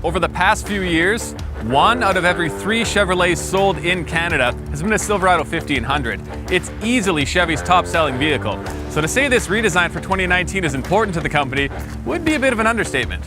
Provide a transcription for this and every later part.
Over the past few years, 1 out of every 3 Chevrolets sold in Canada has been a Silverado 1500. It's easily Chevy's top-selling vehicle. So to say this redesign for 2019 is important to the company would be a bit of an understatement.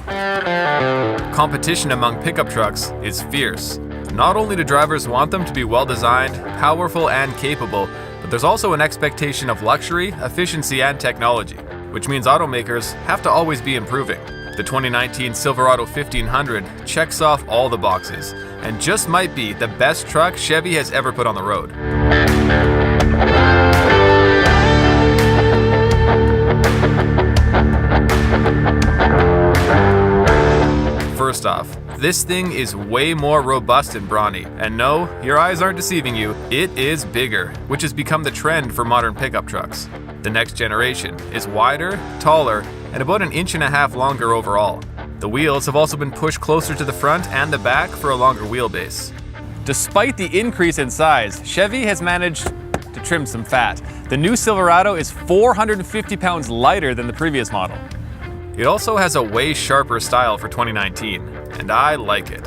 Competition among pickup trucks is fierce. Not only do drivers want them to be well-designed, powerful, and capable, but there's also an expectation of luxury, efficiency, and technology, which means automakers have to always be improving. The 2019 Silverado 1500 checks off all the boxes and just might be the best truck Chevy has ever put on the road. First off, this thing is way more robust and brawny, and no, your eyes aren't deceiving you, it is bigger, which has become the trend for modern pickup trucks. The next generation is wider, taller, and about 1.5 inches longer overall. The wheels have also been pushed closer to the front and the back for a longer wheelbase. Despite the increase in size, Chevy has managed to trim some fat. The new Silverado is 450 pounds lighter than the previous model. It also has a way sharper style for 2019, and I like it.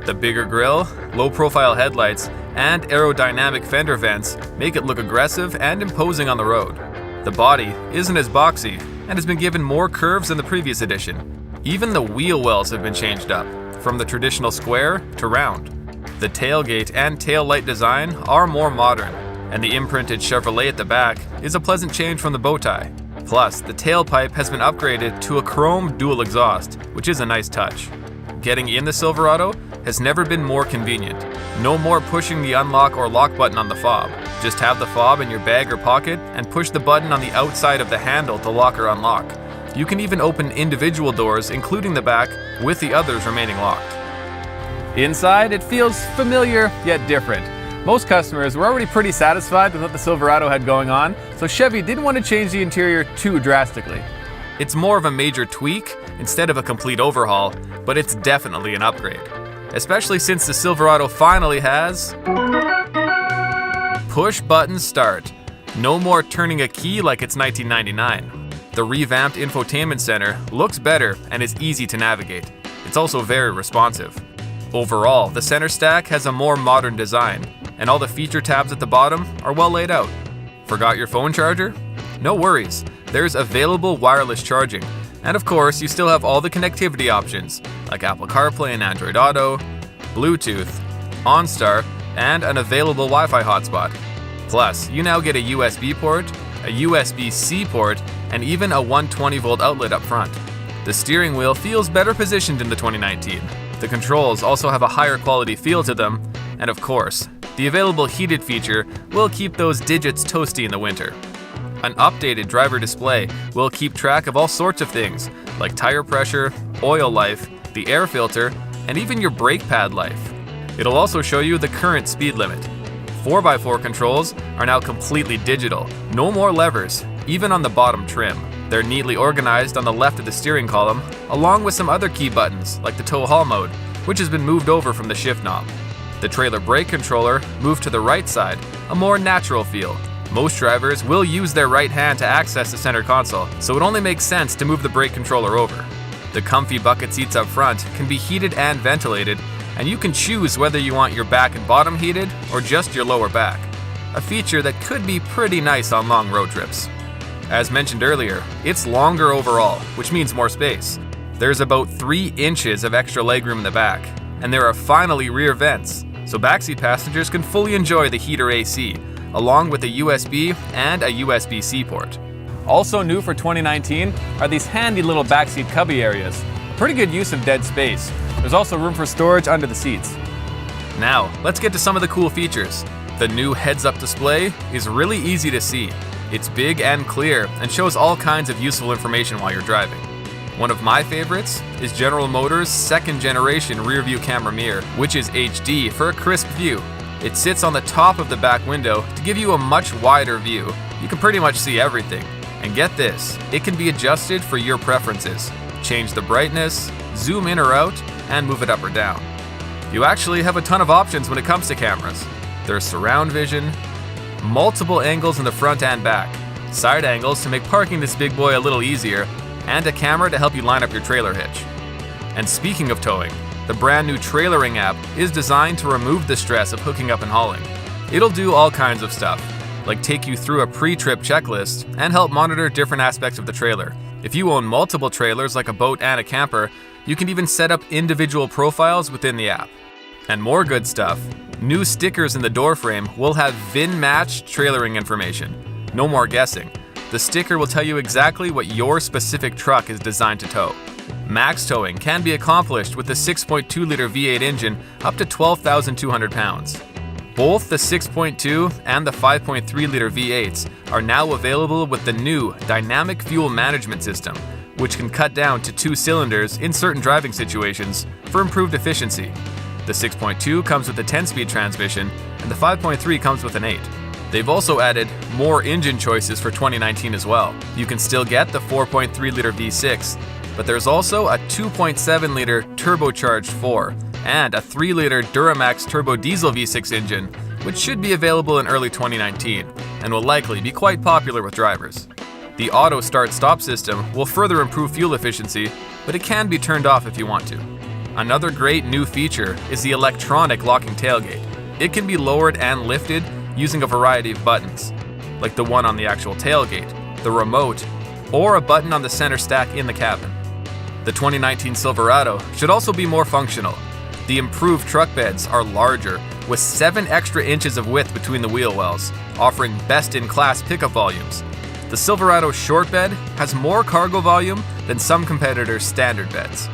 The bigger grille, low-profile headlights, and aerodynamic fender vents make it look aggressive and imposing on the road. The body isn't as boxy and has been given more curves than the previous edition. Even the wheel wells have been changed up, from the traditional square to round. The tailgate and tail light design are more modern, and the imprinted Chevrolet at the back is a pleasant change from the bow tie. Plus, the tailpipe has been upgraded to a chrome dual exhaust, which is a nice touch. Getting in the Silverado has never been more convenient. No more pushing the unlock or lock button on the fob. Just have the fob in your bag or pocket and push the button on the outside of the handle to lock or unlock. You can even open individual doors, including the back, with the others remaining locked. Inside, it feels familiar yet different. Most customers were already pretty satisfied with what the Silverado had going on, so Chevy didn't want to change the interior too drastically. It's more of a major tweak instead of a complete overhaul, but it's definitely an upgrade. Especially since the Silverado finally has push-button start. No more turning a key like it's 1999. The revamped infotainment center looks better and is easy to navigate. It's also very responsive. Overall, the center stack has a more modern design, and all the feature tabs at the bottom are well laid out. Forgot your phone charger? No worries, there's available wireless charging. And of course, you still have all the connectivity options, like Apple CarPlay and Android Auto, Bluetooth, OnStar, and an available Wi-Fi hotspot. Plus, you now get a USB port, a USB-C port, and even a 120-volt outlet up front. The steering wheel feels better positioned in the 2019. The controls also have a higher quality feel to them, and of course, the available heated feature will keep those digits toasty in the winter. An updated driver display will keep track of all sorts of things, like tire pressure, oil life, the air filter, and even your brake pad life. It'll also show you the current speed limit. 4x4 controls are now completely digital, no more levers, even on the bottom trim. They're neatly organized on the left of the steering column, along with some other key buttons, like the tow haul mode, which has been moved over from the shift knob. The trailer brake controller moved to the right side, a more natural feel. Most drivers will use their right hand to access the center console, so it only makes sense to move the brake controller over. The comfy bucket seats up front can be heated and ventilated, and you can choose whether you want your back and bottom heated or just your lower back, a feature that could be pretty nice on long road trips. As mentioned earlier, it's longer overall, which means more space. There's about 3 inches of extra legroom in the back, and there are finally rear vents, so backseat passengers can fully enjoy the heater AC, along with a USB and a USB-C port. Also new for 2019 are these handy little backseat cubby areas. Pretty good use of dead space. There's also room for storage under the seats. Now, let's get to some of the cool features. The new heads-up display is really easy to see. It's big and clear and shows all kinds of useful information while you're driving. One of my favorites is General Motors' second generation rear view camera mirror, which is HD for a crisp view. It sits on the top of the back window to give you a much wider view. You can pretty much see everything. And get this, it can be adjusted for your preferences. Change the brightness, zoom in or out, and move it up or down. You actually have a ton of options when it comes to cameras. There's surround vision, multiple angles in the front and back, side angles to make parking this big boy a little easier, and a camera to help you line up your trailer hitch. And speaking of towing, The brand new trailering app is designed to remove the stress of hooking up and hauling. It'll do all kinds of stuff, like take you through a pre-trip checklist and help monitor different aspects of the trailer. If you own multiple trailers like a boat and a camper, you can even set up individual profiles within the app. And more good stuff. New stickers in the door frame will have VIN-matched trailering information. No more guessing. The sticker will tell you exactly what your specific truck is designed to tow. Max towing can be accomplished with the 6.2-liter V8 engine up to 12,200 pounds. Both the 6.2 and the 5.3-liter V8s are now available with the new dynamic fuel management system, which can cut down to 2 cylinders in certain driving situations for improved efficiency. The 6.2 comes with a 10-speed transmission, and the 5.3 comes with an 8. They've also added more engine choices for 2019 as well. You can still get the 4.3-liter V6, but there's also a 2.7-liter turbocharged 4 and a 3-liter Duramax turbo diesel V6 engine, which should be available in early 2019 and will likely be quite popular with drivers. The auto start-stop system will further improve fuel efficiency, but it can be turned off if you want to. Another great new feature is the electronic locking tailgate. It can be lowered and lifted using a variety of buttons, like the one on the actual tailgate, the remote, or a button on the center stack in the cabin. The 2019 Silverado should also be more functional. The improved truck beds are larger, with 7 extra inches of width between the wheel wells, offering best-in-class pickup volumes. The Silverado short bed has more cargo volume than some competitors' standard beds.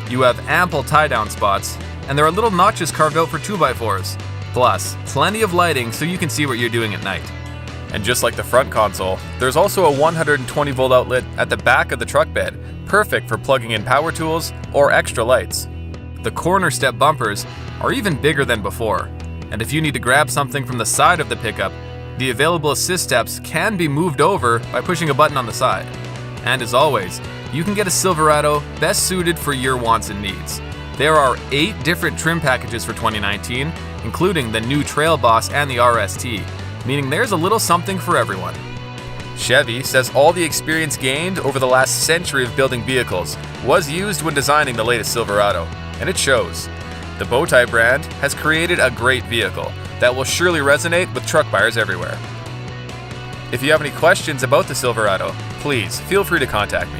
You have ample tie-down spots, and there are little notches carved out for 2x4s. Plus, plenty of lighting so you can see what you're doing at night. And just like the front console, there's also a 120-volt outlet at the back of the truck bed, perfect for plugging in power tools or extra lights. The corner step bumpers are even bigger than before, and if you need to grab something from the side of the pickup, the available assist steps can be moved over by pushing a button on the side. And as always, you can get a Silverado best suited for your wants and needs. There are 8 different trim packages for 2019, including the new Trail Boss and the RST, meaning there's a little something for everyone. Chevy says all the experience gained over the last century of building vehicles was used when designing the latest Silverado, and it shows. The Bowtie brand has created a great vehicle that will surely resonate with truck buyers everywhere. If you have any questions about the Silverado, please feel free to contact me.